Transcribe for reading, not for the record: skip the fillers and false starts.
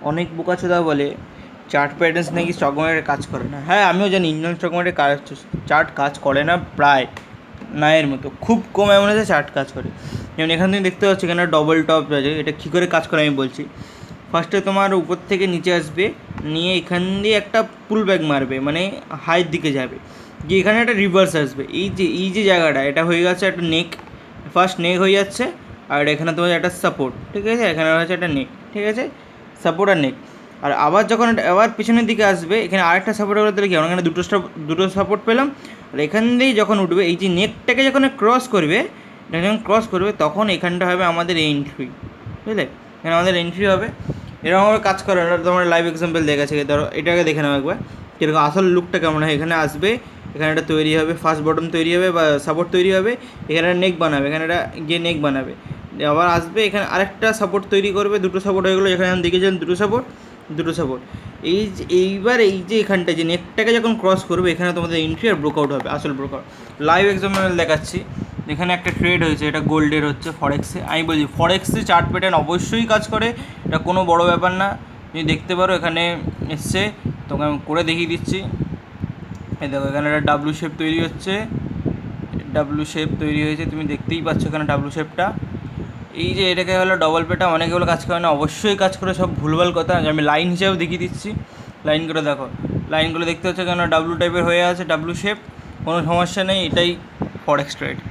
অনেক বোকাচোদা বলে chart patterns নাকি স্টক মার্কেটে কাজ করে না। হ্যাঁ, আমিও জানি ইন্ডিয়ান স্টক মার্কেটে চার্ট কাজ করে না, প্রায় না এর মতো খুব কম এমন আছে চার্ট কাজ করে। যেমন এখানে তুমি দেখতে পাচ্ছ এখানে ডবল টপ আছে, এটা কী করে কাজ করে আমি বলছি। ফার্স্টে তোমার উপর থেকে নিচে আসবে, নিয়ে এখান দিয়ে একটা পুল ব্যাক মারবে, মানে হাইয়ের দিকে যাবে, গিয়ে এখানে একটা রিভার্স আসবে। এই যে জায়গাটা, এটা হয়ে গেছে একটা নেক, ফার্স্ট নেক হয়ে যাচ্ছে। আর এখানে তোমার একটা সাপোর্ট, ঠিক আছে, এখানে হচ্ছে একটা নেক, ঠিক আছে, সাপোর্ট আর নেক। আর আবার যখন আবার পিছনের দিকে আসবে, এখানে আরেকটা সাপোর্ট হলে তাহলে কি আমরা এখানে দুটো সাপোর্ট পেলাম। আর এখান দিয়েই যখন উঠবে, এই যে নেকটাকে যখন ক্রস করবে, যখন ক্রস করবে তখন এখানটা হবে আমাদের এন্ট্রি, বুঝলে, এখানে আমাদের এন্ট্রি হবে। এরকমভাবে কাজ করে, এটা তোমার লাইভ এক্সাম্পল দেখেছে, ধরো এটাকে দেখে নাও একবার কীরকম আসল লুকটা কেমন হয়। এখানে আসবে, এখানে একটা তৈরি হবে, ফার্স্ট বটম তৈরি হবে বা সাপোর্ট তৈরি হবে, এখানে নেক বানাবে, এখানে একটা গিয়ে নেক বানাবে, আবার আসবে এখানে আরেকটা সাপোর্ট তৈরি করবে, দুটো সাপোর্ট হয়ে গেলো। এখানে আমি দেখেছিলাম দুটো সাপোর্ট। এইবার এই যে এখানটা যে নেকটাকে যখন ক্রস করবে, এখানে তোমাদের এন্ট্রি আর ব্রেকআউট হবে, আসল ব্রেকআউট। লাইভ এক্সাম্পল দেখাচ্ছি। এখানে একটা ট্রেড হয়েছে, এটা গোল্ডের হচ্ছে, ফরেক্সে। আমি বলছি ফরেক্সে চার্ট প্যাটার্ন অবশ্যই কাজ করে, এটা কোনো বড় ব্যাপার না। তুমি দেখতে পারো এখানে এসছে, তোকে আমি করে দেখিয়ে দিচ্ছি। এই দেখো এখানে একটা ডাব্লু শেপ তৈরি হচ্ছে, ডাব্লু শেপ তৈরি হয়েছে, তুমি দেখতেই পাচ্ছ এখানে ডাব্লু শেপটা। এই যে এটাকে হলো ডবল পেটা, অনেকে বলে কাজ করে না, অবশ্যই কাজ করে, সব ভুলভাল কথা। আমি লাইন হিসাবেও দেখিয়ে দিচ্ছি, লাইন করে দেখো, লাইনগুলো দেখতে হচ্ছে কেন ডাব্লু টাইপের হয়ে আছে, ডাব্লু শেপ, কোনো সমস্যা নেই, এটাই ফরেক্স ট্রেড।